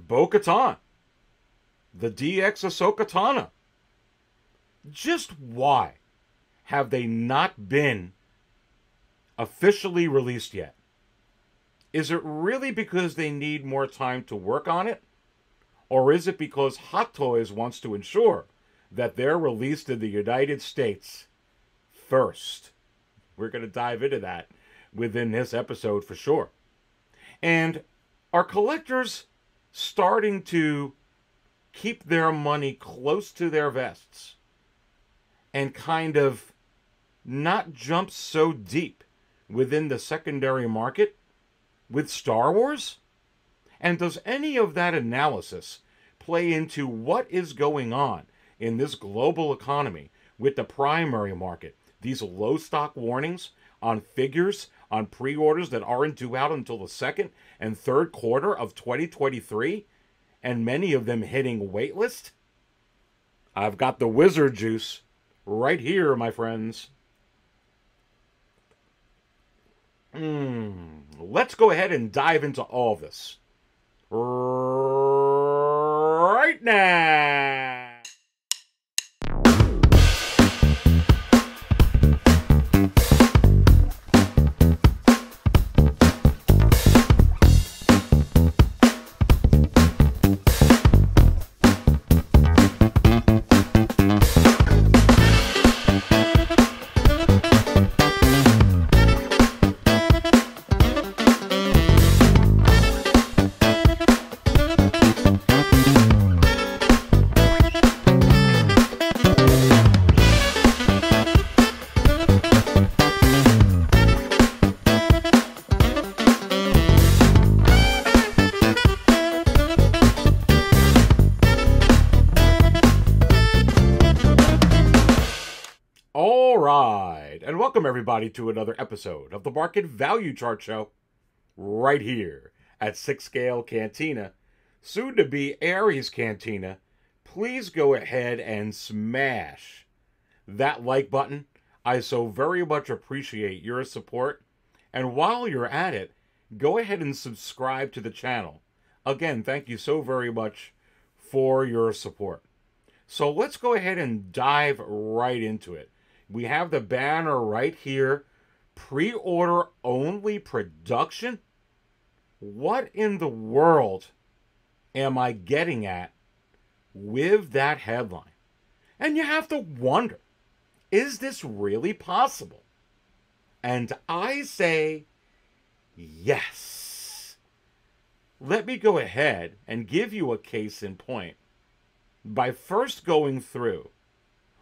Katan, the DX Ahsoka Tano. Just why have they not been officially released yet? Is it really because they need more time to work on it? Or is it because Hot Toys wants to ensure that they're released in the United States first? We're going to dive into that within this episode for sure. And are collectors starting to keep their money close to their vests and kind of not jump so deep within the secondary market with Star Wars? And does any of that analysis play into what is going on in this global economy with the primary market? These low stock warnings on figures, on pre-orders that aren't due out until the second and third quarter of 2023, and many of them hitting waitlist? I've got the wizard juice right here, my friends. Let's go ahead and dive into all this right now. And welcome everybody to another episode of the Market Value Chart Show right here at 6 Scale Cantina, soon to be Aries Cantina. Please go ahead and smash that like button. I so very much appreciate your support. And while you're at it, go ahead and subscribe to the channel. Again, thank you so very much for your support. So let's go ahead and dive right into it. We have the banner right here. Pre-order only production? What in the world am I getting at with that headline? And you have to wonder, is this really possible? And I say, yes. Let me go ahead and give you a case in point by first going through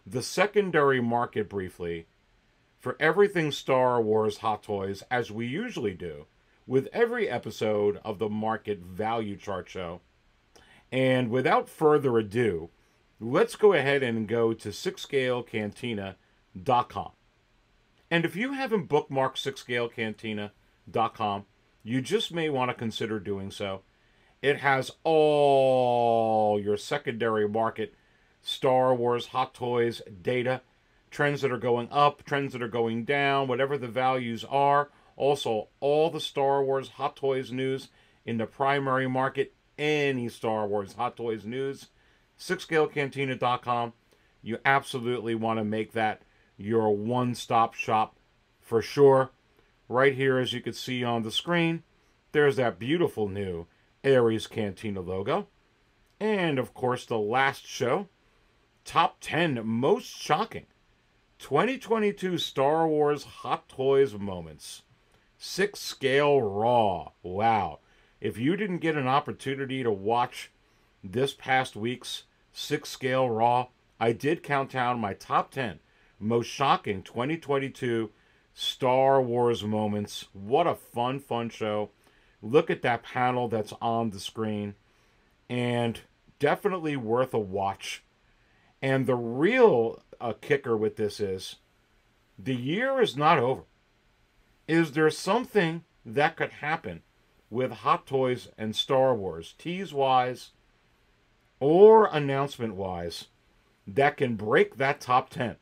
the secondary market briefly for everything Star Wars Hot Toys, as we usually do with every episode of the Market Value Chart Show. And without further ado, let's go ahead and go to 6scalecantina.com. And if you haven't bookmarked 6scalecantina.com, you just may want to consider doing so. It has all your secondary market Star Wars Hot Toys data, trends that are going up, trends that are going down, whatever the values are. Also, all the Star Wars Hot Toys news in the primary market, any Star Wars Hot Toys news, 6scalecantina.com. You absolutely want to make that your one-stop shop for sure. Right here, as you can see on the screen, there's that beautiful new Aries Cantina logo. And, of course, the last show, Top 10 Most Shocking 2022 Star Wars Hot Toys Moments. 6 Scale Raw. Wow. If you didn't get an opportunity to watch this past week's 6 Scale Raw, I did count down my top 10 most shocking 2022 Star Wars moments. What a fun show. Look at that panel that's on the screen. And definitely worth a watch. And the real kicker with this is, the year is not over. Is there something that could happen with Hot Toys and Star Wars, tease-wise or announcement-wise, that can break that top 10,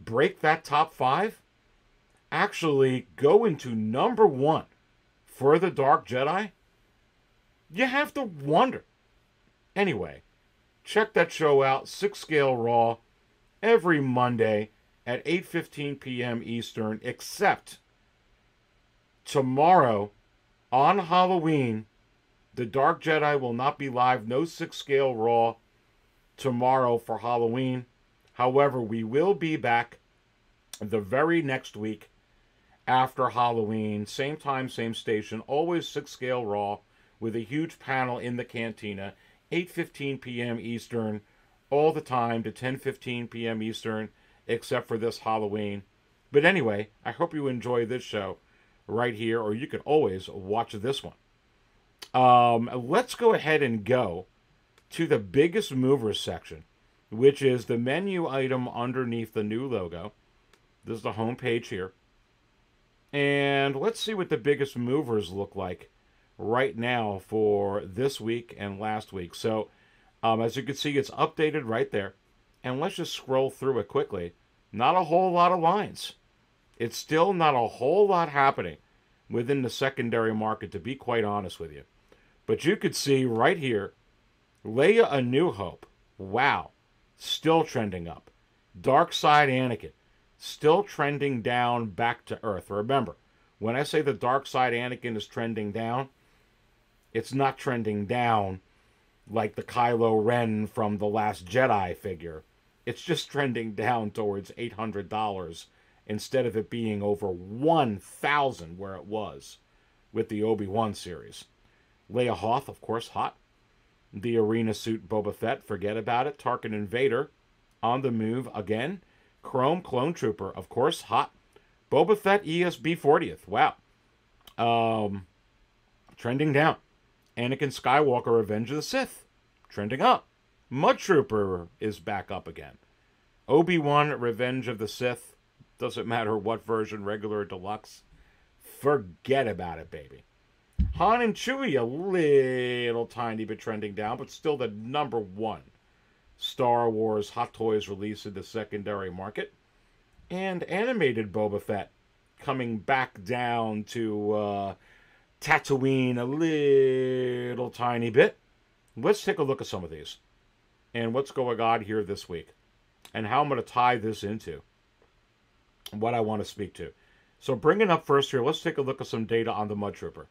break that top 5, actually go into number 1 for the Dark Jedi? You have to wonder. Anyway, check that show out, 6 Scale Raw, every Monday at 8:15 p.m. Eastern, except tomorrow on Halloween. The Dark Jedi will not be live. No 6 Scale Raw tomorrow for Halloween. However, we will be back the very next week after Halloween. Same time, same station. Always 6 Scale Raw with a huge panel in the cantina. 8:15 p.m. Eastern. All the time to 10:15 p.m. Eastern, except for this Halloween. But anyway, I hope you enjoy this show right here, or you can always watch this one. Let's go ahead and go to the biggest movers section, which is the menu item underneath the new logo. This is the home page here. And let's see what the biggest movers look like right now for this week and last week. So, as you can see, it's updated right there. And let's just scroll through it quickly. Not a whole lot of lines. It's still not a whole lot happening within the secondary market, to be quite honest with you. But you could see right here, Leia A New Hope. Wow. Still trending up. Dark Side Anakin. Still trending down back to Earth. Remember, when I say the Dark Side Anakin is trending down, it's not trending down like the Kylo Ren from The Last Jedi figure. It's just trending down towards $800 instead of it being over $1,000 where it was with the Obi-Wan series. Leia Hoth, of course, hot. The arena suit Boba Fett, forget about it. Tarkin and Vader on the move again. Chrome Clone Trooper, of course, hot. Boba Fett ESB 40th, wow. Trending down. Anakin Skywalker Revenge of the Sith, trending up. Mud Trooper is back up again. Obi-Wan Revenge of the Sith, doesn't matter what version, regular or deluxe. Forget about it, baby. Han and Chewie, a little tiny bit trending down, but still the number one Star Wars Hot Toys release in the secondary market. And animated Boba Fett coming back down to Tatooine a little tiny bit. Let's take a look at some of these and what's going on here this week and how I'm going to tie this into what I want to speak to. So bringing up first here, let's take a look at some data on the Mud Trooper.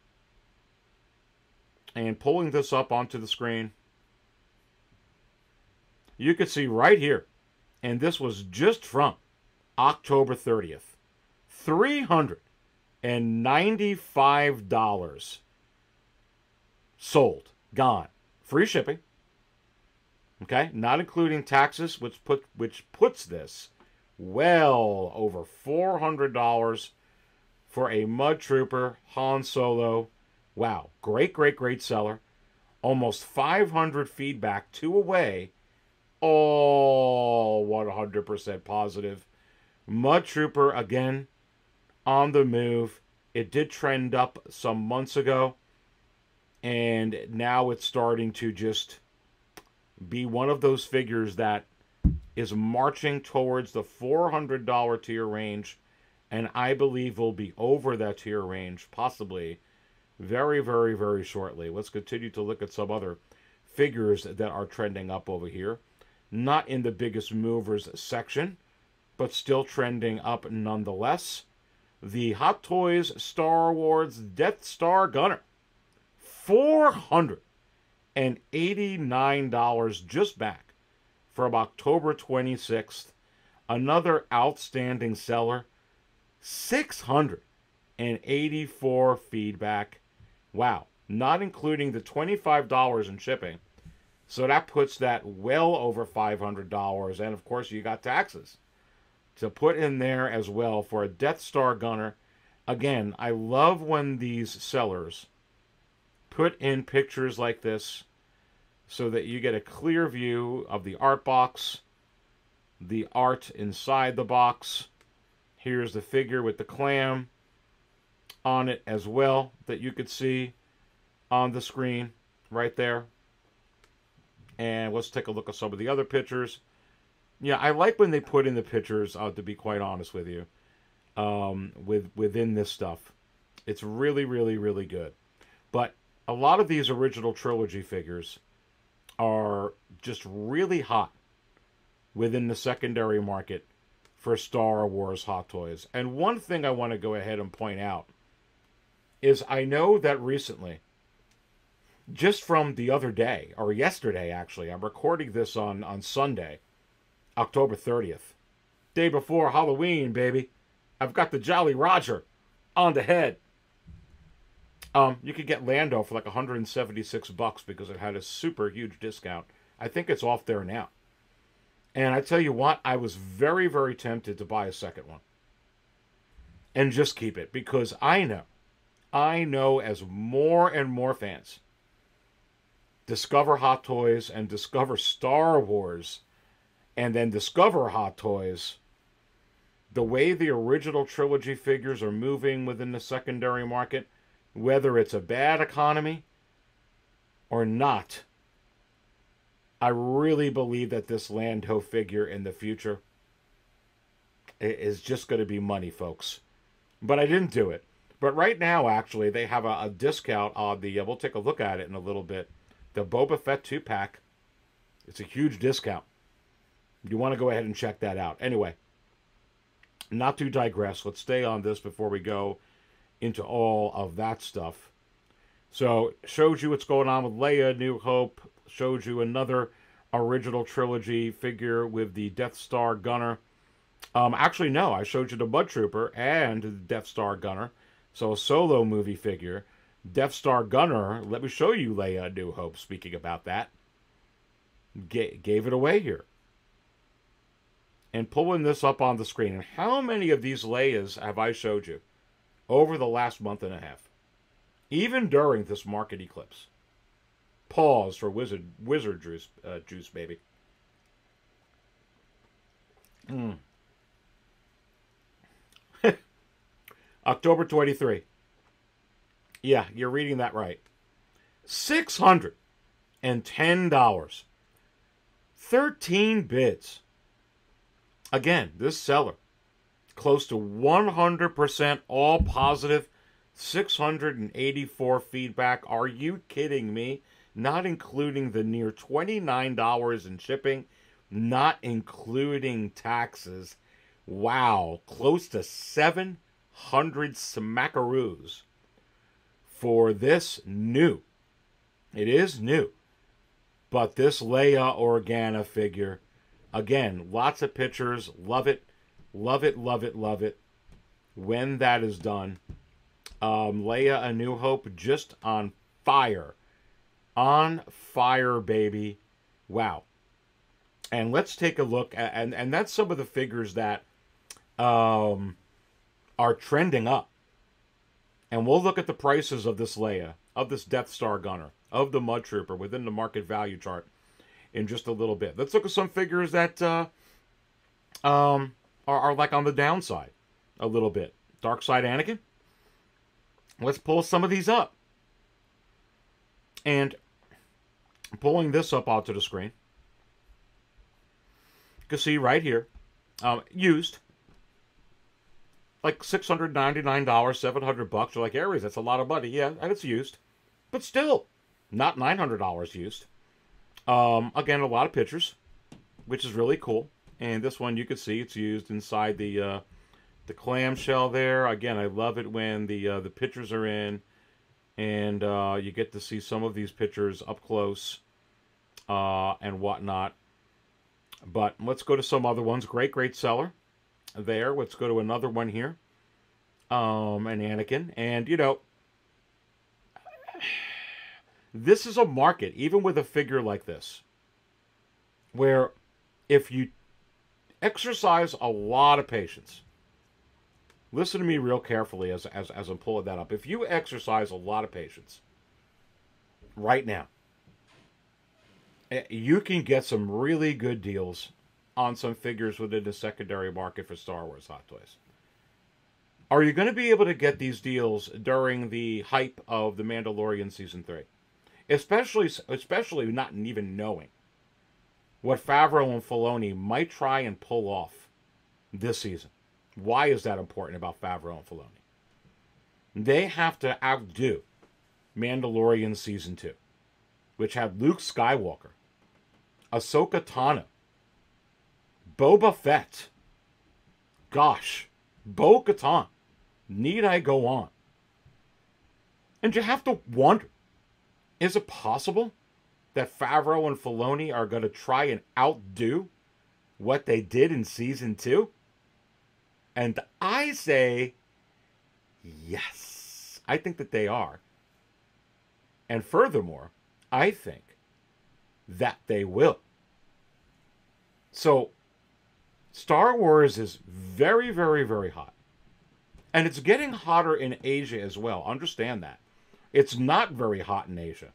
And pulling this up onto the screen, you can see right here, and this was just from October 30th, $395 sold, gone, free shipping. Okay, not including taxes, which puts this well over $400 for a Mud Trooper Han Solo. Wow, great seller. Almost 500 feedback, 2 away. All 100% positive. Mud Trooper, again, on the move. It did trend up some months ago. And now it's starting to just be one of those figures that is marching towards the $400 tier range. And I believe will be over that tier range, possibly very shortly. Let's continue to look at some other figures that are trending up over here. Not in the biggest movers section, but still trending up nonetheless. The Hot Toys Star Wars Death Star Gunner. $489 just back from October 26th. Another outstanding seller. 684 feedback. Wow. Not including the $25 in shipping. So that puts that well over $500. And of course you got taxes to put in there as well for a Death Star Gunner. Again, I love when these sellers put in pictures like this so that you get a clear view of the art box, the art inside the box. Here's the figure with the clam on it as well that you could see on the screen right there. And let's take a look at some of the other pictures. Yeah, I like when they put in the pictures, to be quite honest with you, within this stuff. It's really good. But a lot of these original trilogy figures are just really hot within the secondary market for Star Wars Hot Toys. And one thing I want to go ahead and point out is I know that recently, just from the other day, or yesterday actually, I'm recording this on Sunday, October 30th. Day before Halloween, baby. I've got the Jolly Roger on the head. You could get Lando for like $176 because it had a super huge discount. I think it's off there now. And I tell you what, I was very, very tempted to buy a second one. And just keep it. Because I know as more and more fans discover Hot Toys and discover Star Wars and then discover Hot Toys, the way the original trilogy figures are moving within the secondary market, whether it's a bad economy or not, I really believe that this Lando figure in the future is just going to be money, folks. But I didn't do it. But right now, actually, they have a discount on the, we'll take a look at it in a little bit, the Boba Fett 2-pack. It's a huge discount. You want to go ahead and check that out. Anyway, not to digress, let's stay on this before we go into all of that stuff. So, shows you what's going on with Leia, New Hope. Shows you another original trilogy figure with the Death Star Gunner. Actually, no, I showed you the Mud Trooper and the Death Star Gunner. So, a solo movie figure. Death Star Gunner, let me show you Leia, New Hope, speaking about that. Gave it away here. And pulling this up on the screen. And how many of these Leias have I showed you over the last month and a half? Even during this market eclipse. Pause for wizard juice, baby. October 23. Yeah, you're reading that right. $610. 13 bids. Again, this seller, close to 100% all positive, 684 feedback. Are you kidding me? Not including the near $29 in shipping, not including taxes. Wow, close to 700 smackaroos for this new. It is new. But this Leia Organa figure, again, lots of pictures. Love it. Love it, love it, love it. When that is done. Leia A New Hope just on fire. On fire, baby. Wow. And let's take a look at, and that's some of the figures that are trending up. And we'll look at the prices of this Leia, of this Death Star Gunner, of the Mud Trooper within the market value chart in just a little bit. Let's look at some figures that are like on the downside a little bit. Dark Side Anakin. Let's pull some of these up. And pulling this up onto the screen, you can see right here, used, like $699, $700. You're like, Aries, that's a lot of money. Yeah, and it's used. But still, not $900 used. Again, a lot of pictures, which is really cool. And this one, you can see it's used inside the clamshell there. Again, I love it when the pictures are in, and you get to see some of these pictures up close and whatnot. But let's go to some other ones. Great seller there. Let's go to another one here. An Anakin. And, you know, this is a market, even with a figure like this, where if you exercise a lot of patience, listen to me real carefully as I'm pulling that up. If you exercise a lot of patience right now, you can get some really good deals on some figures within the secondary market for Star Wars Hot Toys. Are you going to be able to get these deals during the hype of The Mandalorian Season 3? Especially not even knowing what Favreau and Filoni might try and pull off this season. Why is that important about Favreau and Filoni? They have to outdo Mandalorian Season 2, which had Luke Skywalker, Ahsoka Tano, Boba Fett. Gosh, Bo-Katan. Need I go on? And you have to wonder, is it possible that Favreau and Filoni are going to try and outdo what they did in Season 2? And I say, yes. I think that they are. And furthermore, I think that they will. So, Star Wars is very, very, very hot. And it's getting hotter in Asia as well. Understand that. It's not very hot in Asia.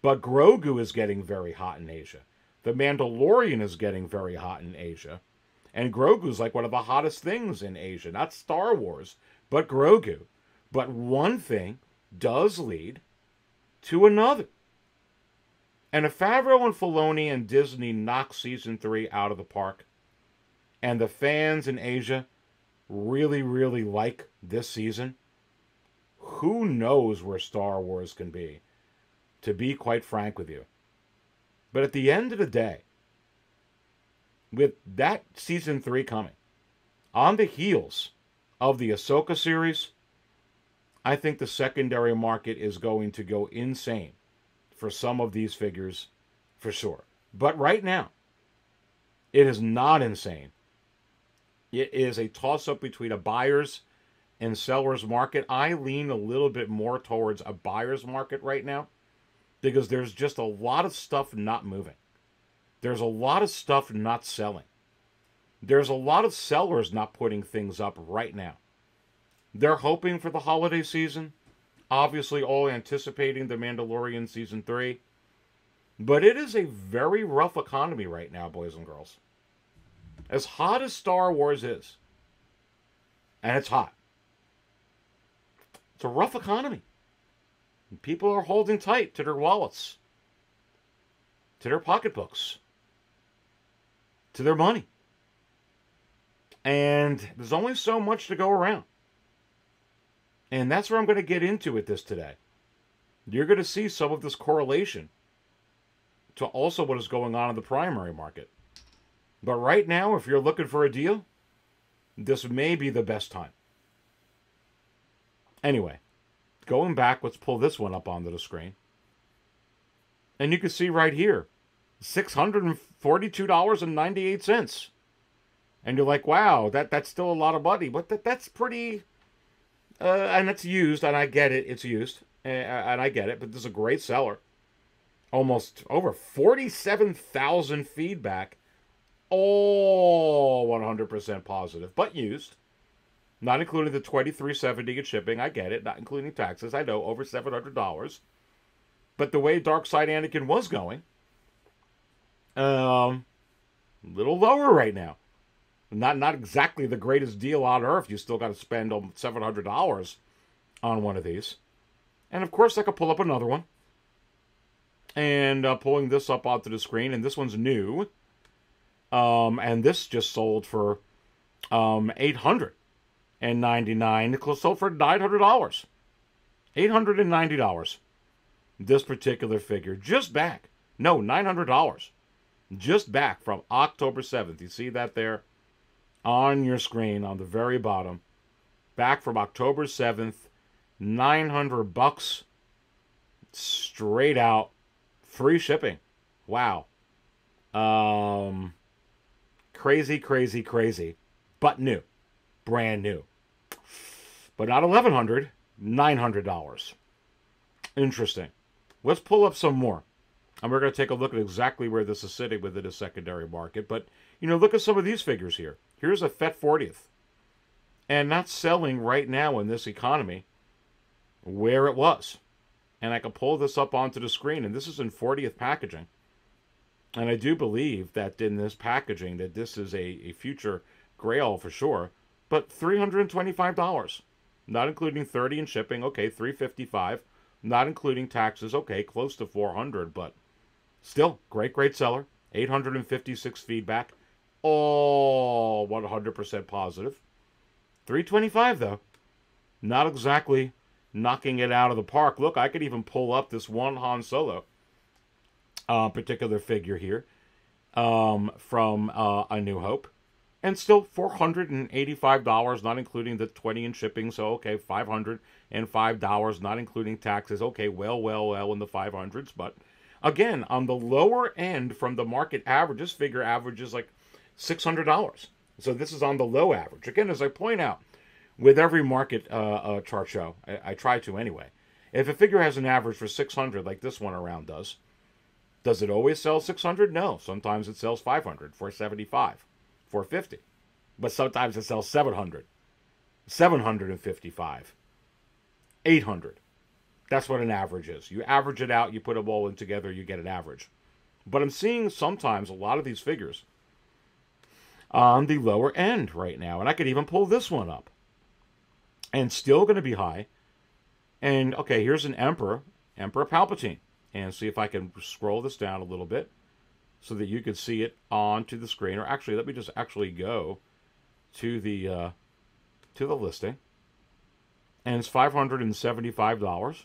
But Grogu is getting very hot in Asia. The Mandalorian is getting very hot in Asia. And Grogu's like one of the hottest things in Asia. Not Star Wars, but Grogu. But one thing does lead to another. And if Favreau and Filoni and Disney knock Season 3 out of the park, and the fans in Asia really, really like this season, who knows where Star Wars can be, to be quite frank with you. But at the end of the day, with that Season 3 coming, on the heels of the Ahsoka series, I think the secondary market is going to go insane for some of these figures, for sure. But right now, it is not insane. It is a toss-up between a buyer's and seller's market. I lean a little bit more towards a buyer's market right now because there's just a lot of stuff not moving. There's a lot of stuff not selling. There's a lot of sellers not putting things up right now. They're hoping for the holiday season, obviously all anticipating the Mandalorian Season 3. But it is a very rough economy right now, boys and girls. As hot as Star Wars is, and it's hot, it's a rough economy. And people are holding tight to their wallets, to their pocketbooks, to their money. And there's only so much to go around. And that's where I'm going to get into with this today. You're going to see some of this correlation to also what is going on in the primary market. But right now, if you're looking for a deal, this may be the best time. Anyway, going back, let's pull this one up onto the screen. And you can see right here, $642.98. And you're like, wow, that's still a lot of money. But that's pretty... and it's used, and I get it, it's used. And I get it, but this is a great seller. Almost over 47,000 feedback. All 100% positive, but used. Not including the $23.70 in shipping. I get it. Not including taxes. I know, over $700. But the way Dark Side Anakin was going, a little lower right now. Not exactly the greatest deal on earth. You still got to spend $700 on one of these. And of course, I could pull up another one. And pulling this up onto the screen, and this one's new. And this just sold for $899. Sold for $900. $890. This particular figure. Just back. No, $900. Just back from October 7th. You see that there on your screen on the very bottom. Back from October 7th. $900. Straight out. Free shipping. Wow. Crazy, crazy, crazy. But new. Brand new. But not $1,100. $900. Interesting. Let's pull up some more. And we're going to take a look at exactly where this is sitting within a secondary market. But, look at some of these figures here. Here's a Fett 40th. And that's selling right now in this economy where it was. And I can pull this up onto the screen. And this is in 40th packaging. And I do believe that in this packaging that this is a future grail for sure. But $325. Not including $30 in shipping. Okay, $355. Not including taxes. Okay, close to $400. But still, great seller. 856 feedback. All 100% positive. $325 though. Not exactly knocking it out of the park. Look, I could even pull up this one Han Solo particular figure here from A New Hope. And still $485, not including the 20 in shipping. So, okay, $505, not including taxes. Okay, well in the 500s. But again, on the lower end from the market average, this figure averages like $600. So this is on the low average. Again, as I point out, with every market chart show, I try to anyway. If a figure has an average for 600, like this one around does it always sell 600? No. Sometimes it sells 500, 475, 450. But sometimes it sells 700, 755, 800. That's what an average is. You average it out, you put them all in together, you get an average. But I'm seeing sometimes a lot of these figures on the lower end right now. And I could even pull this one up. And still going to be high. And, okay, here's an Emperor Palpatine. And see if I can scroll this down a little bit so that you can see it onto the screen. Or actually, let me just actually go to the listing. And it's $575.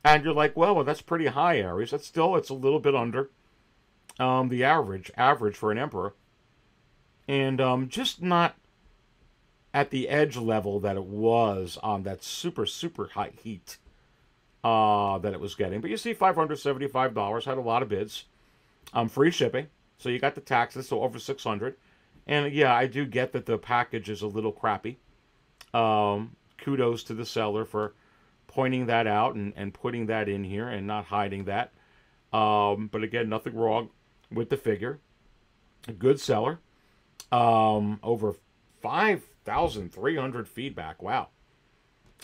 And you're like, well, that's pretty high, Aries. It's a little bit under the average for an Emperor. And just not at the edge level that it was on that super, super high heat that it was getting. But you see $575, had a lot of bids. Free shipping. So you got the taxes, so over $600. And yeah, I do get that the package is a little crappy. Kudos to the seller for pointing that out and putting that in here and not hiding that. But again, nothing wrong with the figure. A good seller. Over 5,300 feedback. Wow.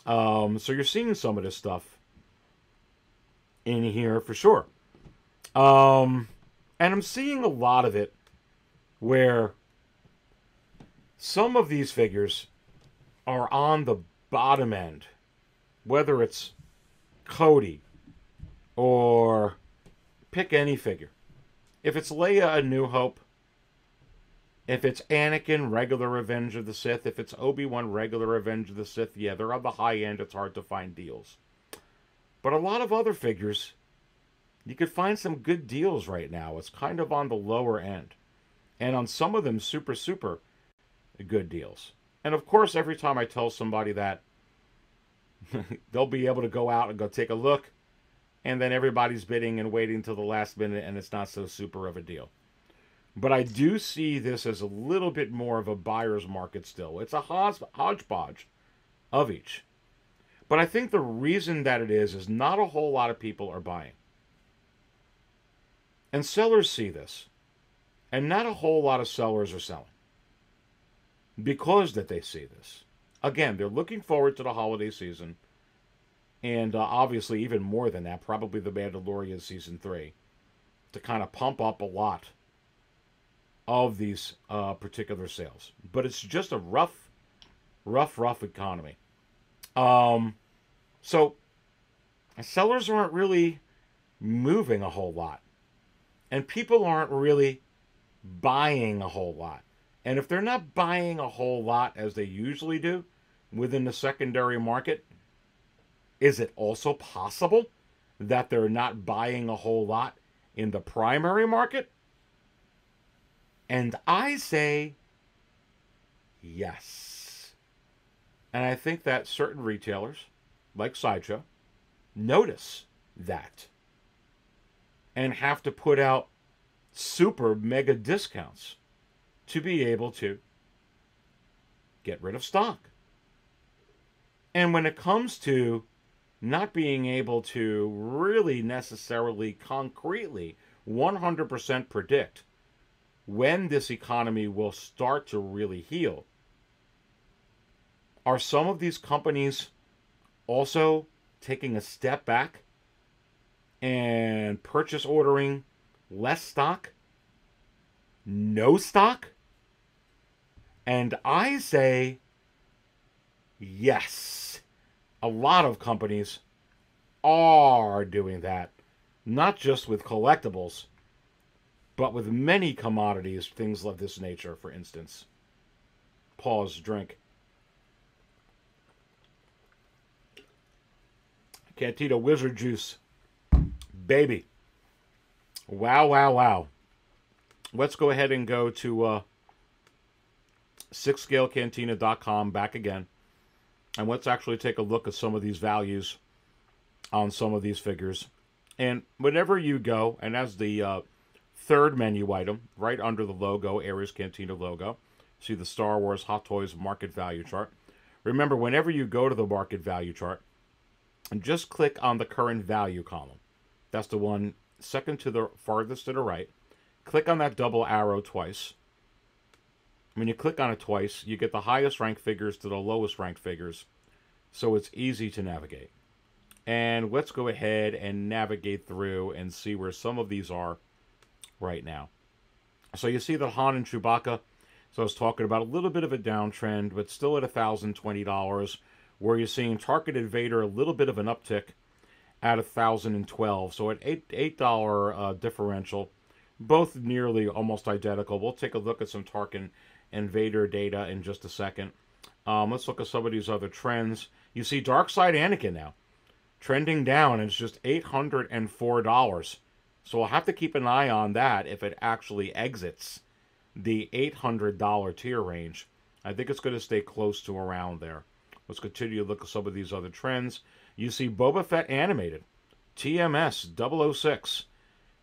So you're seeing some of this stuff in here for sure. And I'm seeing a lot of it where some of these figures are on the bottom end, whether it's Cody or pick any figure. If it's Leia A New Hope, if it's Anakin regular Revenge of the Sith, if it's Obi-Wan regular Revenge of the Sith, yeah, they're on the high end. It's hard to find deals. But a lot of other figures, you could find some good deals right now. It's kind of on the lower end. And on some of them, super, super good deals. And of course, every time I tell somebody that, they'll be able to go out and go take a look. And then everybody's bidding and waiting until the last minute, and it's not so super of a deal. But I do see this as a little bit more of a buyer's market still. It's a hodgepodge of each. But I think the reason that it is not a whole lot of people are buying. And sellers see this. And not a whole lot of sellers are selling. Because that they see this. Again, they're looking forward to the holiday season. And obviously even more than that, probably The Mandalorian Season 3. To kind of pump up a lot of these particular sales. But it's just a rough economy. So sellers aren't really moving a whole lot. And people aren't really buying a whole lot. And if they're not buying a whole lot as they usually do within the secondary market, is it also possible that they're not buying a whole lot in the primary market? And I say yes. And I think that certain retailers, like Sideshow, notice that and have to put out super mega discounts to be able to get rid of stock. And when it comes to not being able to really necessarily concretely 100% predict when this economy will start to really heal, are some of these companies also taking a step back and purchase ordering less stock? No stock? And I say yes. A lot of companies are doing that. Not just with collectibles, but with many commodities, things of this nature, for instance. Pause, drink. Cantina Wizard Juice. Baby. Wow, wow, wow. Let's go ahead and go to 6scalecantina.com back again. And let's actually take a look at some of these values on some of these figures. And whenever you go, and as the third menu item, right under the logo, Aries Cantina logo, see the Star Wars Hot Toys market value chart. Remember, whenever you go to the market value chart, and just click on the current value column. That's the one second to the farthest to the right. Click on that double arrow twice. When you click on it twice, you get the highest ranked figures to the lowest ranked figures, so it's easy to navigate. And let's go ahead and navigate through and see where some of these are right now. So you see the Han and Chewbacca. So I was talking about a little bit of a downtrend, but still at $1,020, where you're seeing Targeted Vader a little bit of an uptick at $1,012. So at $8 differential, both nearly almost identical. We'll take a look at some Tarkin and Vader data in just a second. Let's look at some of these other trends. You see Darkside Anakin now trending down, and it's just $804. So we'll have to keep an eye on that if it actually exits the $800 tier range. I think it's going to stay close to around there. Let's continue to look at some of these other trends. You see Boba Fett animated, TMS 006,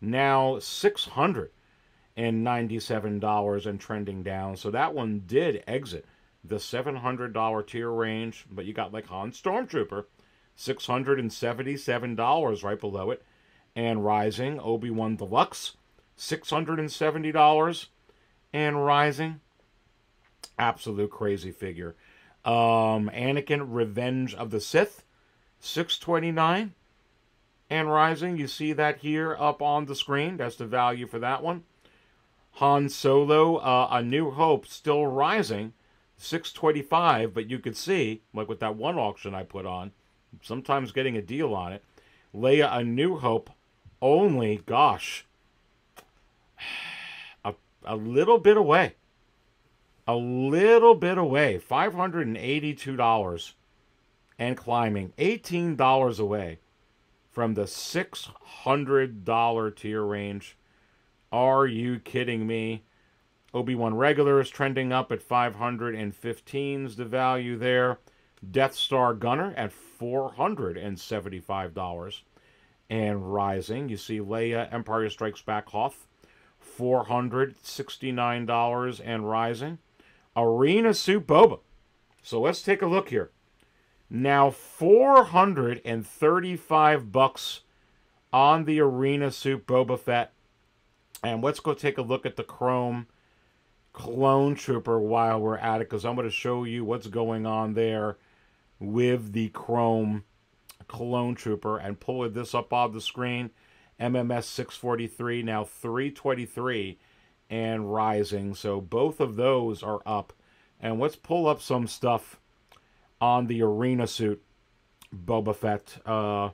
now $697 and trending down. So that one did exit the $700 tier range, but you got like Han Stormtrooper, $677 right below it, and rising. Obi-Wan Deluxe, $670 and rising. Absolute crazy figure. Anakin Revenge of the Sith, $629 and rising. You see that here up on the screen. That's the value for that one. Han Solo, A New Hope, still rising, $625, but you could see, like with that one auction I put on, sometimes getting a deal on it. Leia, A New Hope, only, gosh, a little bit away. A little bit away. $582 and climbing. $18 away from the $600 tier range. Are you kidding me? Obi-Wan Regular is trending up at $515 is the value there. Death Star Gunner at $475 and rising. You see Leia Empire Strikes Back Hoth, $469 and rising. Arena Suit Boba. So let's take a look here. Now $435 on the Arena Suit Boba Fett. And let's go take a look at the Chrome Clone Trooper while we're at it, because I'm going to show you what's going on there with the Chrome Clone Trooper. And pulling this up on the screen, MMS 643, now $323 and rising. So both of those are up. And let's pull up some stuff on the Arena Suit Boba Fett. And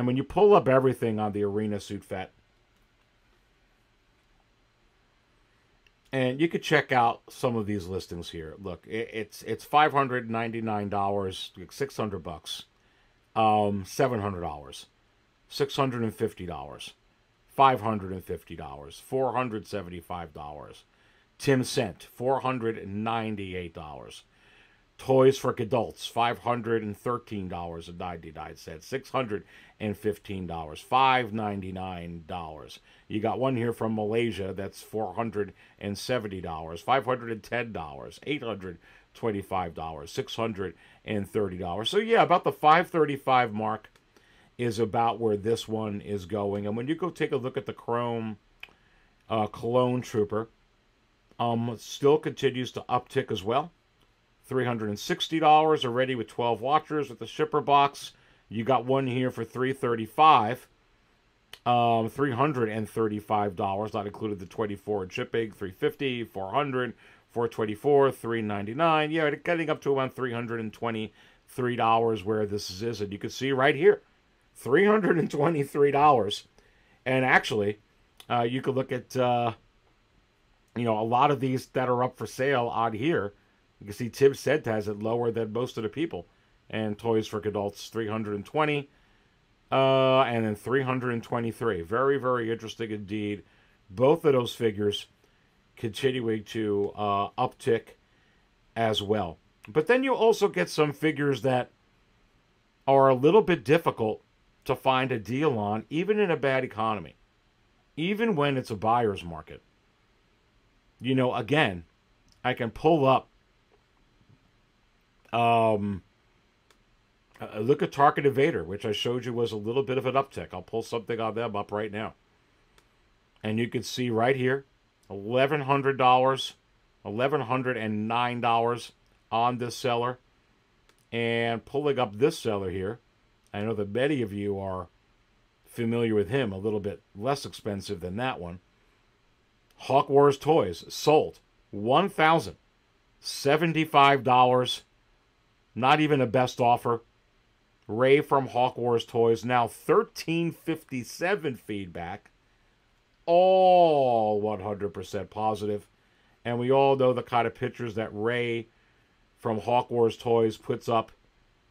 when you pull up everything on the Arena Suit Fett, and you could check out some of these listings here. Look, it's $599, $600, $700, $650, $550, $475. Tim Cent, $498. Toys for Adults, $513.99. $615, $599. You got one here from Malaysia that's $470, $510, $825, $630. So yeah, about the $535 mark is about where this one is going. And when you go take a look at the Chrome Clone Trooper, still continues to uptick as well. $360 already with 12 watchers with the shipper box. You got one here for $335. $335, not included the 24 and shipping. $350, $400, $424, $399. Yeah, getting up to around $323 where this is. And you can see right here, $323. And actually, you could look at, a lot of these that are up for sale on here. You can see Tim Cent has it lower than most of the people. And Toys for Adults, $320. And then 323. Very, very interesting indeed. Both of those figures continuing to uptick as well. But then you also get some figures that are a little bit difficult to find a deal on, even in a bad economy, even when it's a buyer's market. You know, again, I can pull up, look at Targeted Vader, which I showed you was a little bit of an uptick. I'll pull something on them up right now. And you can see right here, $1,100, $1,109 on this seller. And pulling up this seller here, I know that many of you are familiar with him, a little bit less expensive than that one. Hawk Wars Toys sold $1,075. Not even a best offer. Ray from Hawk Wars Toys now $1,357 feedback. All 100% positive. And we all know the kind of pictures that Ray from Hawk Wars Toys puts up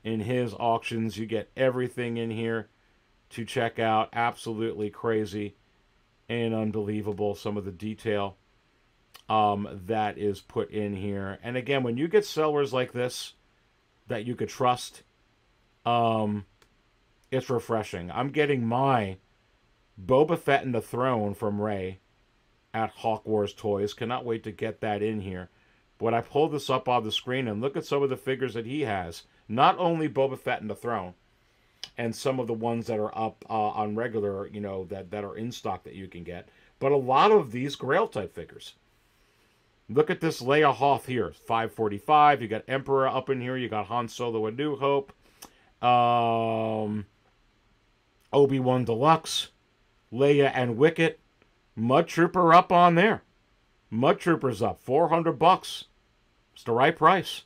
in his auctions. You get everything in here to check out. Absolutely crazy and unbelievable, some of the detail that is put in here. And again, when you get sellers like this that you could trust, it's refreshing. I'm getting my Boba Fett and the Throne from Ray at Hawk Wars Toys. Cannot wait to get that in here. When I pull this up on the screen and look at some of the figures that he has, not only Boba Fett and the Throne, and some of the ones that are up on regular, you know, that are in stock that you can get, but a lot of these Grail type figures. Look at this Leia Hoth here, $545. You got Emperor up in here. You got Han Solo, A New Hope, Obi-Wan Deluxe, Leia and Wicket, Mud Trooper up on there. Mud Trooper's up, $400. It's the right price.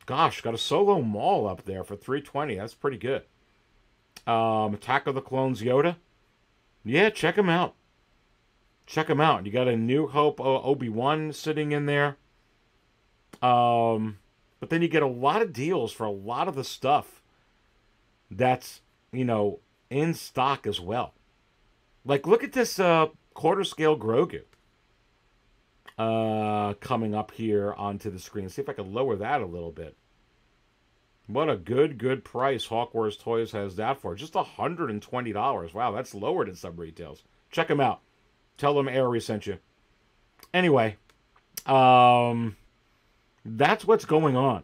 Gosh, got a Solo Maul up there for $320. That's pretty good. Attack of the Clones Yoda. Yeah, check him out. Check him out. You got a New Hope Obi-Wan sitting in there. But then you get a lot of deals for a lot of the stuff that's, you know, in stock as well. Like, look at this quarter scale Grogu coming up here onto the screen. See if I can lower that a little bit. What a good price Hawk Wars Toys has that for. Just $120. Wow, that's lower than some retails. Check them out. Tell them Aerie sent you. Anyway, that's what's going on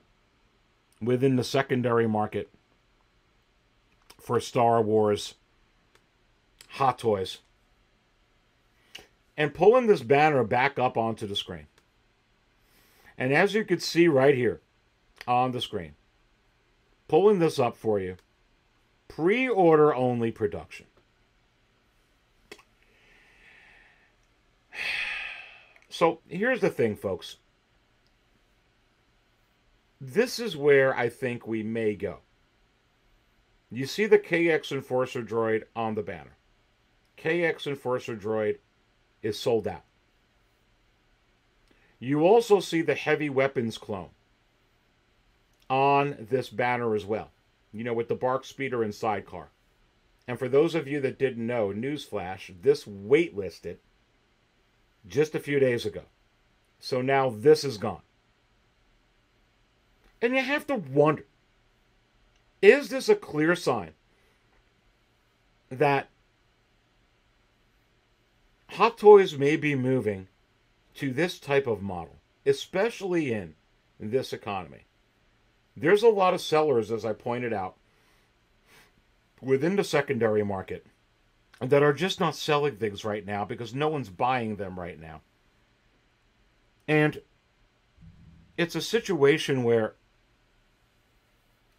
within the secondary market for Star Wars Hot Toys. And pulling this banner back up onto the screen. And as you can see right here on the screen, pulling this up for you, pre-order only production. So here's the thing, folks. This is where I think we may go. You see the KX Enforcer droid on the banner. KX Enforcer droid is sold out. You also see the heavy weapons clone on this banner as well. You know, with the Bark Speeder and sidecar. And for those of you that didn't know, newsflash, this waitlisted just a few days ago. So now this is gone. And you have to wonder, is this a clear sign that Hot Toys may be moving to this type of model, especially in this economy? There's a lot of sellers, as I pointed out, within the secondary market that are just not selling things right now because no one's buying them right now. And it's a situation where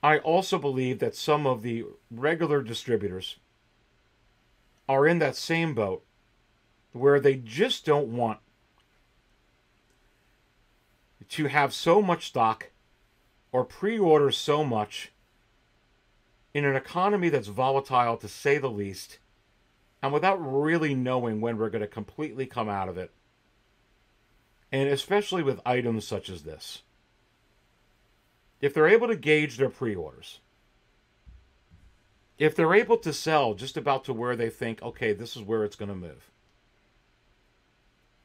I also believe that some of the regular distributors are in that same boat where they just don't want to have so much stock or pre-order so much in an economy that's volatile, to say the least, and without really knowing when we're going to completely come out of it. And especially with items such as this. If they're able to gauge their pre-orders, if they're able to sell just about to where they think, okay, this is where it's going to move,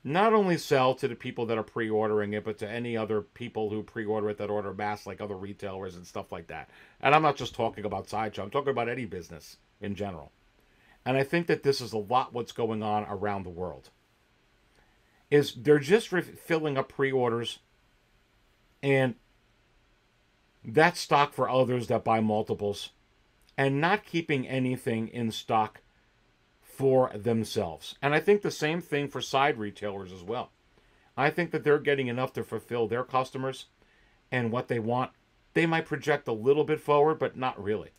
not only sell to the people that are pre-ordering it, but to any other people who pre-order it that order mass, like other retailers and stuff like that. And I'm not just talking about Sideshow. I'm talking about any business in general. And I think that this is a lot what's going on around the world. Is they're just filling up pre-orders, and that's stock for others that buy multiples, and not keeping anything in stock for themselves. And I think the same thing for side retailers as well. I think that they're getting enough to fulfill their customers and what they want. They might project a little bit forward, but not really.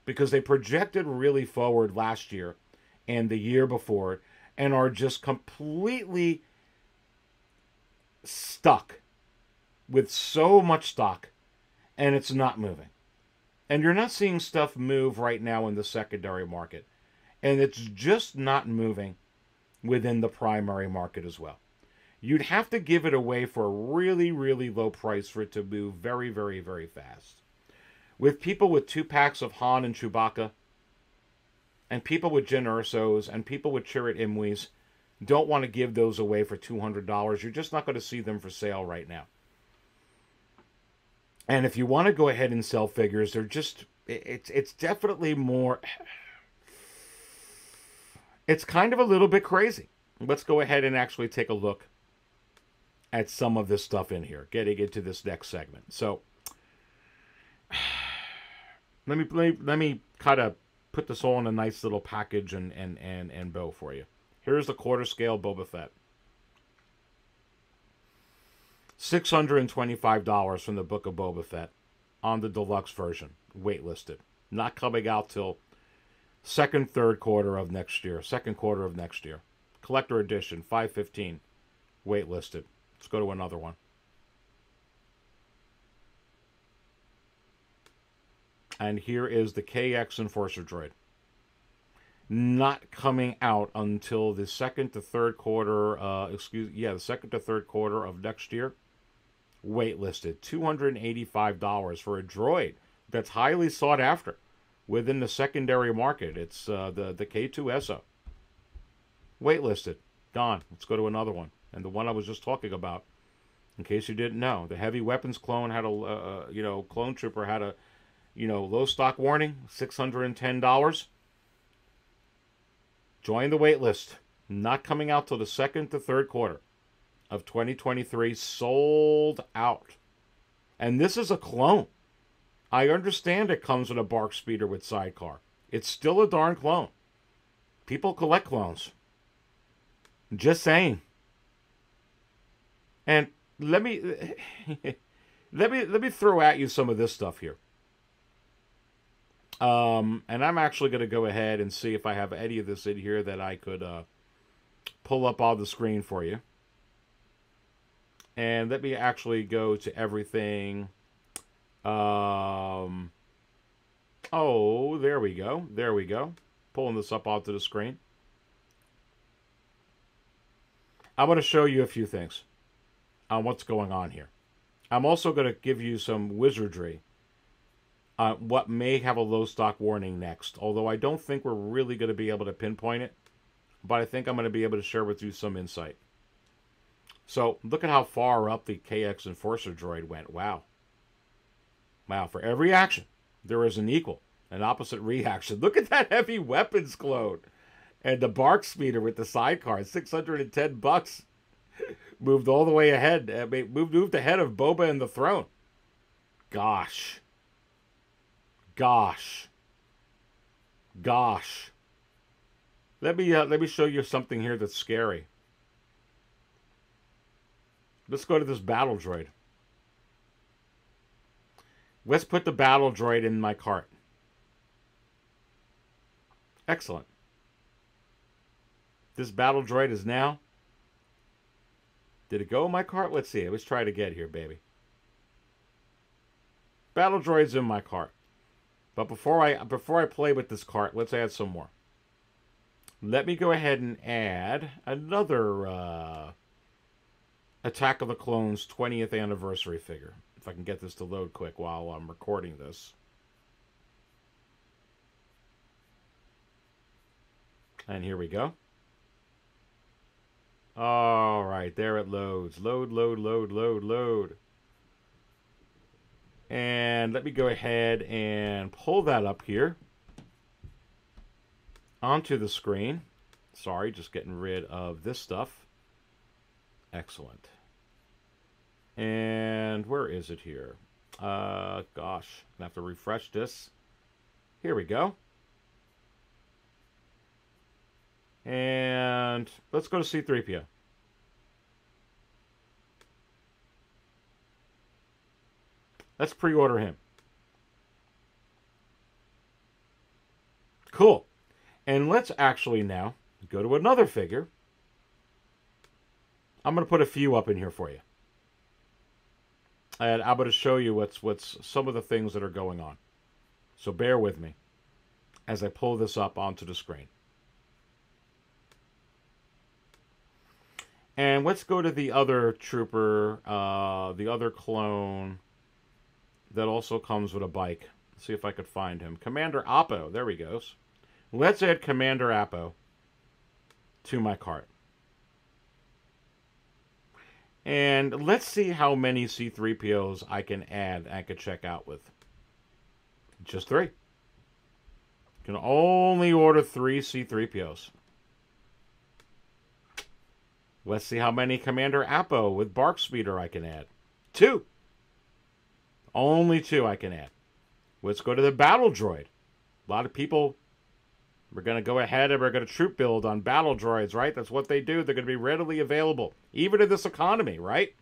Because they projected really forward last year and the year before and are just completely stuck with so much stock, and it's not moving. And you're not seeing stuff move right now in the secondary market. And it's just not moving within the primary market as well. You'd have to give it away for a really, really low price for it to move very, very, very fast. With people with 2-packs of Han and Chewbacca, and people with Jyn Ersos, and people with Chirrut Imwees, don't want to give those away for $200. You're just not going to see them for sale right now. And if you want to go ahead and sell figures, they're just, it's definitely more, it's kind of a little bit crazy. Let's go ahead and actually take a look at some of this stuff in here, getting into this next segment. So let me kind of put this all in a nice little package and bow for you. Here's the quarter scale Boba Fett. $625 from the Book of Boba Fett on the deluxe version, waitlisted. Not coming out till second quarter of next year. Collector edition, $515, waitlisted. Let's go to another one. And here is the KX Enforcer Droid. Not coming out until the second to third quarter of next year. Waitlisted, $285 for a droid that's highly sought after within the secondary market. It's the K2SO. Waitlisted, gone. Let's go to another one. And the one I was just talking about, in case you didn't know, the heavy weapons clone had a clone trooper had a low stock warning, $610. Join the wait list. Not coming out till the second to third quarter of 2023. Sold out. And this is a clone. I understand it comes with a bark speeder with sidecar. It's still a darn clone. People collect clones. Just saying. And let me throw at you some of this stuff here. And I'm actually going to go ahead and see if I have any of this in here that I could pull up on the screen for you. And let me actually go to everything. Oh, there we go. There we go. Pulling this up onto the screen. I'm going to show you a few things on what's going on here. I'm also going to give you some wizardry. What may have a low stock warning next, although I don't think we're really going to be able to pinpoint it, but I think I'm going to be able to share with you some insight. So look at how far up the KX Enforcer droid went. Wow. Wow, for every action, there is an equal and opposite reaction. Look at that heavy weapons clone. And the bark speeder with the sidecar, $610. Moved all the way ahead. Moved ahead of Boba and the throne. Gosh. Gosh. Gosh. Let me show you something here that's scary. Let's go to this battle droid. Let's put the battle droid in my cart. Excellent. This battle droid is now... Did it go in my cart? Let's see. Let's try it again here, baby. Battle droid's in my cart. But before I play with this cart, let's add some more. Let me go ahead and add another Attack of the Clones 20th anniversary figure. If I can get this to load quick while I'm recording this. And here we go. All right, there it loads. Load, load, load, load, load. And let me go ahead and pull that up here onto the screen. Sorry, just getting rid of this stuff. Excellent. And where is it here? Gosh, I'm going to have to refresh this. Here we go. And let's go to C-3PO. Let's pre-order him. Cool. And let's actually now go to another figure. I'm going to put a few up in here for you. And I'm going to show you what's some of the things that are going on. So bear with me as I pull this up onto the screen. And let's go to the other trooper, the other clone that also comes with a bike. Let's see if I could find him. Commander Appo. There he goes. Let's add Commander Appo to my cart. And let's see how many C-3POs I can add, I could check out with. Just 3. Can only order 3 C-3POs. Let's see how many Commander Appo with Bark Speeder I can add. 2. Only 2 I can add. Let's go to the Battle Droid. A lot of people, we're going to go ahead and we're going to troop build on Battle Droids, right? That's what they do. They're going to be readily available, even in this economy, right?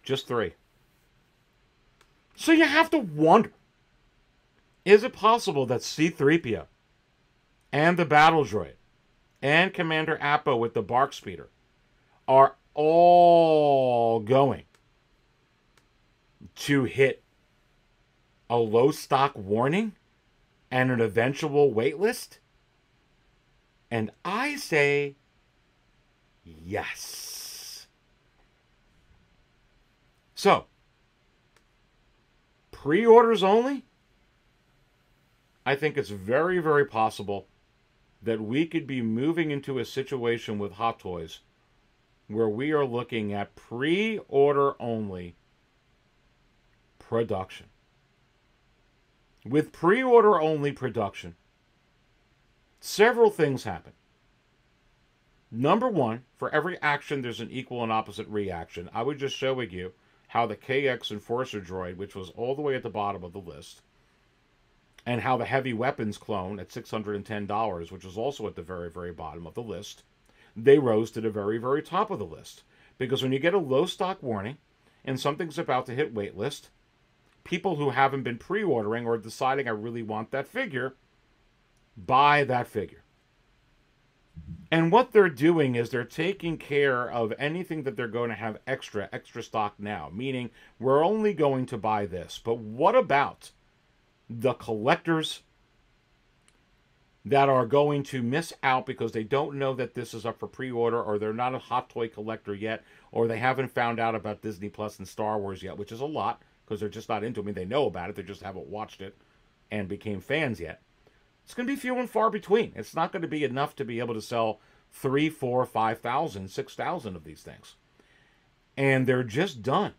Just 3. So you have to wonder, is it possible that C-3PO and the Battle Droid and Commander Appo with the Bark Speeder are all going to hit a low stock warning and an eventual waitlist? And I say yes. So, pre-orders only? I think it's very, very possible that we could be moving into a situation with Hot Toys where we are looking at pre-order only production. With pre-order only production, several things happen. Number one, for every action, there's an equal and opposite reaction. I was just showing you how the KX Enforcer droid, which was all the way at the bottom of the list, and how the heavy weapons clone at $610, which was also at the very, very bottom of the list, they rose to the very, very top of the list. Because when you get a low stock warning and something's about to hit waitlist, people who haven't been pre-ordering or deciding I really want that figure, buy that figure. And what they're doing is they're taking care of anything that they're going to have extra stock now, meaning we're only going to buy this. But what about the collectors that are going to miss out because they don't know that this is up for pre-order, or they're not a Hot Toy collector yet, or they haven't found out about Disney Plus and Star Wars yet, which is a lot because they're just not into it. I mean, they know about it, they just haven't watched it and became fans yet. It's going to be few and far between. It's not going to be enough to be able to sell 3, 4, 5,000, 6,000 of these things. And they're just done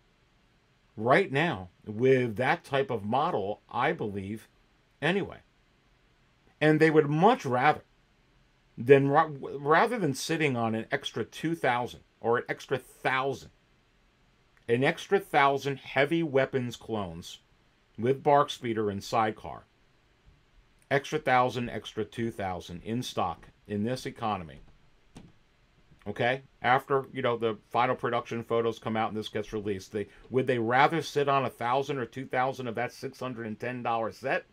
right now with that type of model, I believe, anyway. And they would much rather than sitting on an extra 2,000 or an extra 1,000, an extra 1,000 heavy weapons clones with Bark Speeder and Sidecar, extra 1,000, extra 2,000 in stock in this economy. Okay? After, the final production photos come out and this gets released, would they rather sit on 1,000 or 2,000 of that $610 set?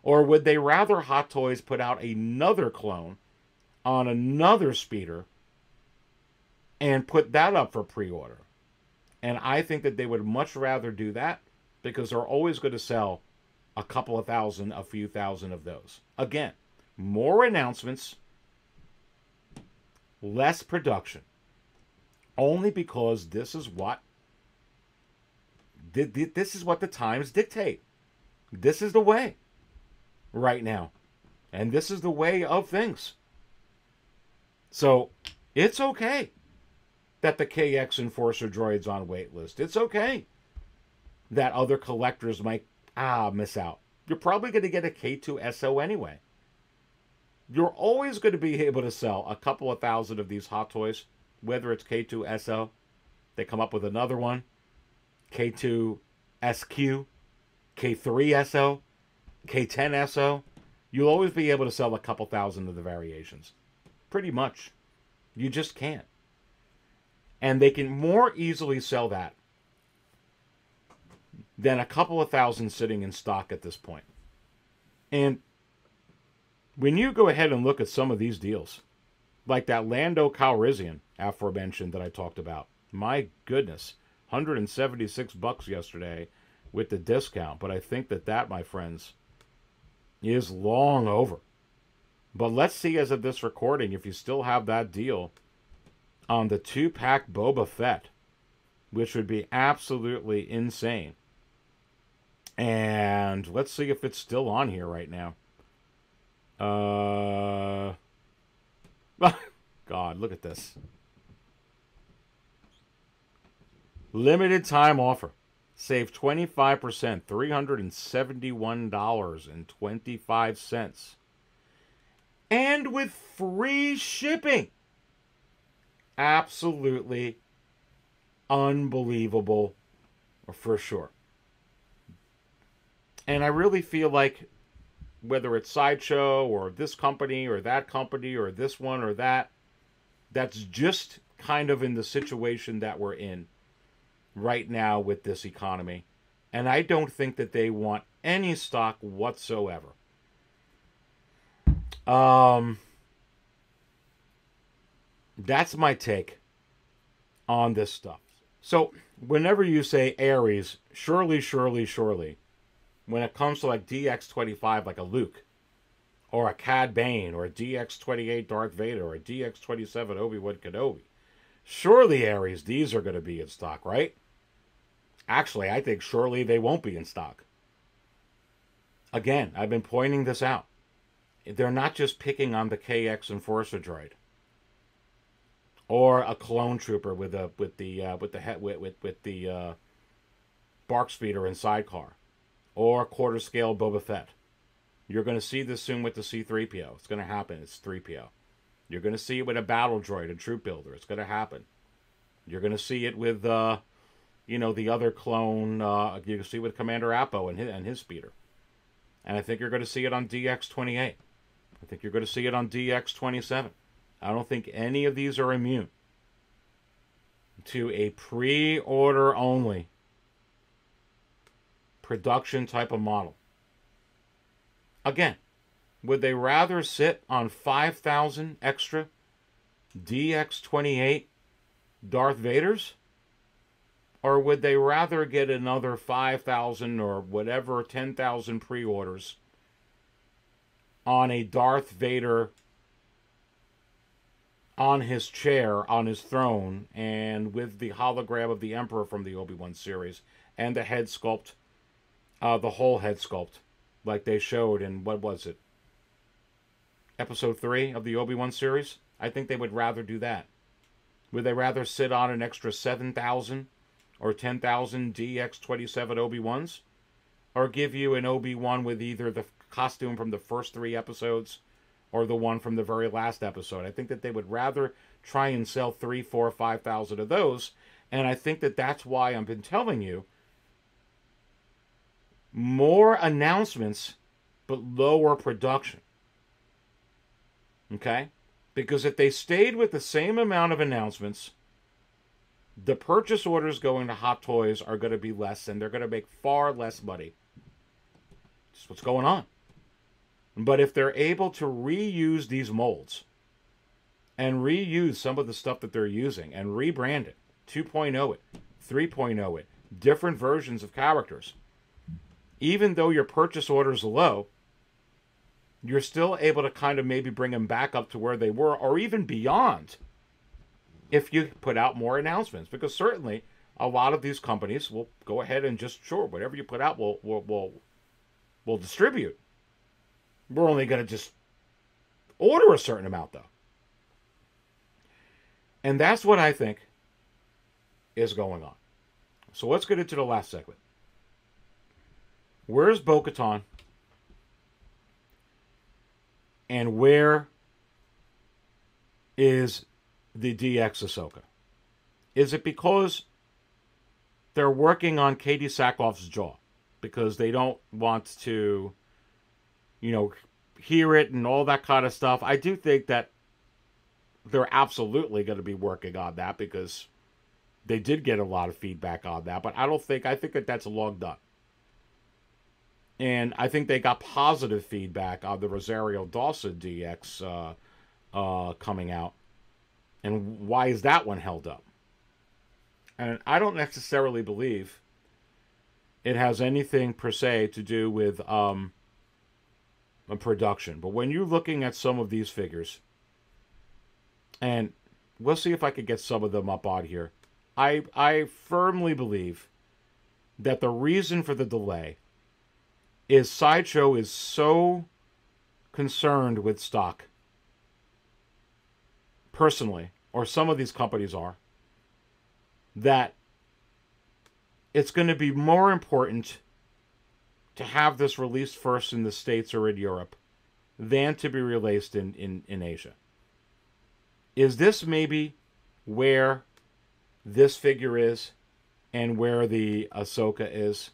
Or would they rather Hot Toys put out another clone on another speeder and put that up for pre-order? And I think that they would much rather do that because they're always going to sell a couple of thousand, a few thousand of those. Again, more announcements, less production. Only because this is what the times dictate. This is the way right now. And this is the way of things. So it's okay that the KX Enforcer droid's on waitlist. It's okay that other collectors might miss out. You're probably going to get a K2SO anyway. You're always going to be able to sell a couple of thousand of these Hot Toys, whether it's K2SO, they come up with another one, K2SQ, K3SO, K10SO. You'll always be able to sell a couple thousand of the variations. Pretty much. You just can't. And they can more easily sell that than a couple of thousand sitting in stock at this point. And when you go ahead and look at some of these deals, like that Lando Calrissian aforementioned that I talked about, my goodness, $176 yesterday with the discount. But I think that, my friends, is long over. But let's see as of this recording if you still have that deal on the 2-pack Boba Fett, which would be absolutely insane. And let's see if it's still on here right now. God, look at this. Limited time offer. Save 25%, $371.25. And with free shipping. Absolutely unbelievable for sure. And I really feel like whether it's Sideshow or this company or this one or that, that's just kind of in the situation that we're in right now with this economy. And I don't think that they want any stock whatsoever. That's my take on this stuff. So whenever you say Aries, surely, when it comes to like DX25, like a Luke, or a Cad Bane, or a DX28 Darth Vader, or a DX27 Obi-Wan Kenobi, surely, Aries, these are going to be in stock, right? Actually, I think surely they won't be in stock. Again, I've been pointing this out. They're not just picking on the KX Enforcer droid, or a clone trooper with the bark speeder and sidecar, or quarter scale Boba Fett. You're going to see this soon with the C-3PO. It's going to happen. It's 3PO. You're going to see it with a battle droid, a troop builder. It's going to happen. You're going to see it with, the other clone. You can see it with Commander Appo and his speeder. And I think you're going to see it on DX28. I think you're going to see it on DX27. I don't think any of these are immune to a pre-order only production type of model. Again, would they rather sit on 5,000 extra DX28 Darth Vaders? Or would they rather get another 5,000 or whatever, 10,000 pre-orders on a Darth Vader on his chair, on his throne, and with the hologram of the Emperor from the Obi-Wan series, and the head sculpt, the whole head sculpt, like they showed in, what was it, Episode 3 of the Obi-Wan series? I think they would rather do that. Would they rather sit on an extra 7,000 or 10,000 DX27 Obi-Wans? Or give you an Obi-Wan with either the costume from the first 3 episodes or the one from the very last episode? I think that they would rather try and sell 3, 4, 5,000 of those. And I think that that's why I've been telling you, more announcements, but lower production. Okay? Because if they stayed with the same amount of announcements, the purchase orders going to Hot Toys are going to be less, and they're going to make far less money. That's what's going on. But if they're able to reuse these molds and reuse some of the stuff that they're using and rebrand it, 2.0 it, 3.0 it, different versions of characters, even though your purchase orders are low, you're still able to kind of maybe bring them back up to where they were, or even beyond, if you put out more announcements. Because certainly a lot of these companies will go ahead and just, sure, whatever you put out, we'll distribute. We're only going to just order a certain amount, though. And that's what I think is going on. So let's get into the last segment. Where's Bo-Katan? And where is the DX Ahsoka? Is it because they're working on Katie Sackhoff's jaw? Because they don't want to, hear it and all that kind of stuff. I do think that they're absolutely going to be working on that because they did get a lot of feedback on that. But I think that that's long done. And I think they got positive feedback on the Rosario Dawson DX coming out. And why is that one held up? And I don't necessarily believe it has anything per se to do with a production. But when you're looking at some of these figures, and we'll see if I could get some of them up on here, I firmly believe that the reason for the delay is Sideshow is so concerned with stock, personally, or some of these companies are, that it's going to be more important to have this released first in the States or in Europe than to be released in Asia. Is this maybe where this figure is and where the Ahsoka is?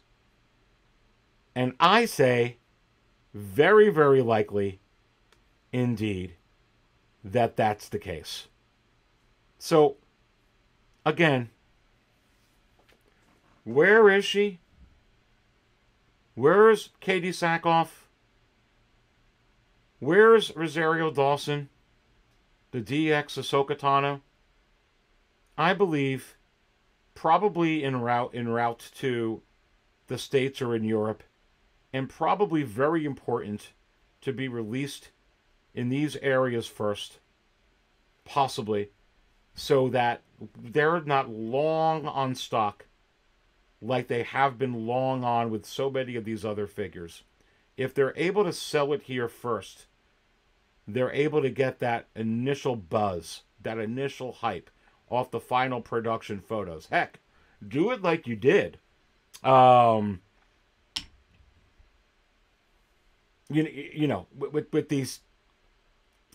And I say, very, very likely, indeed, that that's the case. So, again, where is she? Where is Katie Sackhoff? Where is Rosario Dawson? The DX Ahsoka Tano? I believe probably en route to the States or in Europe, and probably very important to be released in these areas first, possibly, so that they're not long on stock like they have been long on with so many of these other figures. If they're able to sell it here first, they're able to get that initial buzz, that initial hype off the final production photos. Heck, do it like you did. With these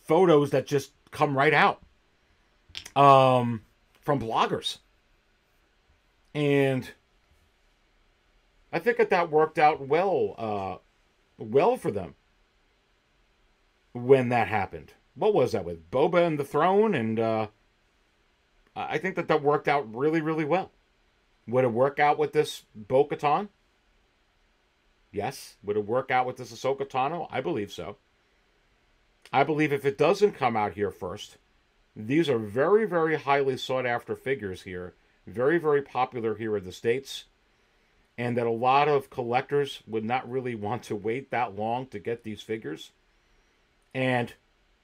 photos that just come right out from bloggers. And I think that worked out well for them when that happened. What was that with Boba and the Throne? And I think that worked out really, really well. Would it work out with this Bo-Katan? Yes. Would it work out with this Ahsoka Tano? I believe so. I believe if it doesn't come out here first, these are very, very highly sought after figures here. Very, very popular here in the States. And that a lot of collectors would not really want to wait that long to get these figures. And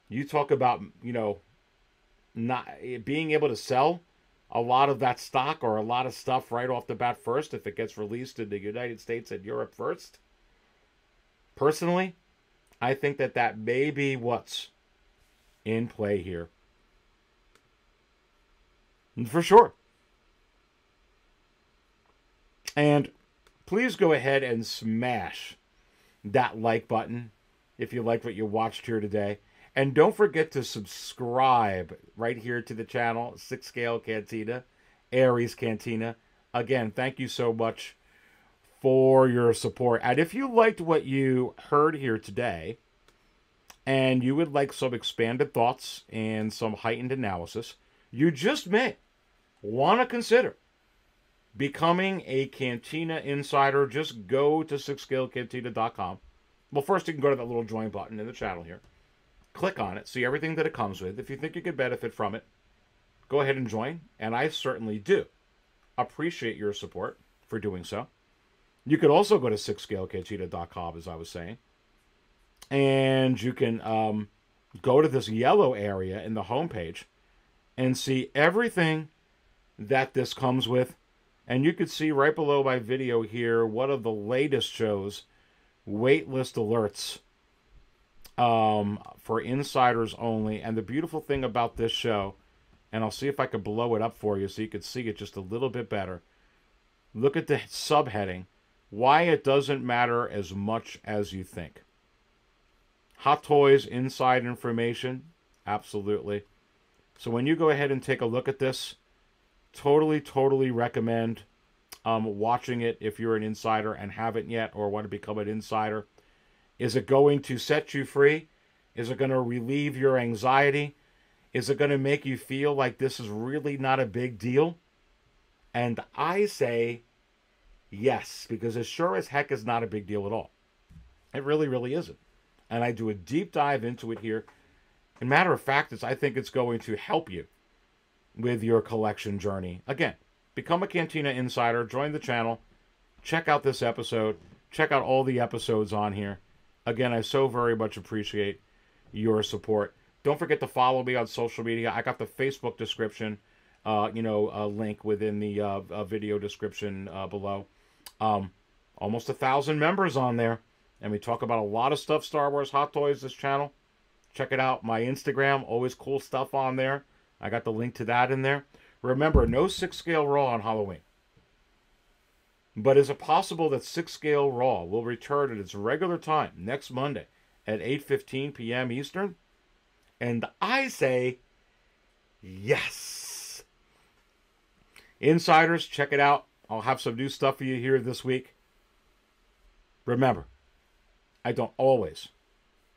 you talk about, not being able to sell a lot of that stock or a lot of stuff right off the bat first if it gets released in the United States and Europe first. Personally, I think that may be what's in play here. For sure. And please go ahead and smash that like button if you liked what you watched here today. And don't forget to subscribe right here to the channel, 6 Scale Cantina, Aries Cantina. Again, thank you so much for your support. And if you liked what you heard here today, and you would like some expanded thoughts and some heightened analysis, you just may want to consider becoming a Cantina Insider. Just go to 6scalecantina.com. Well, first you can go to that little join button in the channel here. Click on it, see everything that it comes with. If you think you could benefit from it, go ahead and join. And I certainly do appreciate your support for doing so. You could also go to 6scalecantina.com, as I was saying. And you can go to this yellow area in the homepage and see everything that this comes with. And you could see right below my video here one of the latest shows, waitlist alerts for insiders only. And the beautiful thing about this show And I'll see if I can blow it up for you so you can see it just a little bit better. Look at the subheading. Why it doesn't matter as much as you think. Hot Toys inside information. Absolutely. So when you go ahead and take a look at this, totally recommend watching it if you're an insider and haven't yet or want to become an insider. Is it going to set you free? Is it going to relieve your anxiety? Is it going to make you feel like this is really not a big deal? And I say yes, because it sure as heck is not a big deal at all. It really isn't. And I do a deep dive into it here. And matter of fact, I think it's going to help you with your collection journey. Again, become a Cantina Insider, join the channel, check out this episode, check out all the episodes on here. Again, I so very much appreciate your support. Don't forget to follow me on social media. I got the Facebook description, link within the video description below. Almost 1,000 members on there. And we talk about a lot of stuff Star Wars Hot Toys, this channel. Check it out. My Instagram, always cool stuff on there. I got the link to that in there. Remember, no 6-scale Raw on Halloween. But is it possible that 6-scale Raw will return at its regular time next Monday at 8:15 p.m. Eastern? And I say yes. Insiders, check it out. I'll have some new stuff for you here this week. Remember, I don't always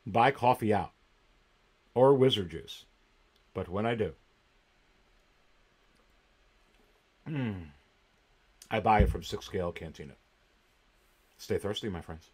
buy coffee out or wizard juice. But when I do, I buy it from 6-scale Cantina. Stay thirsty, my friends.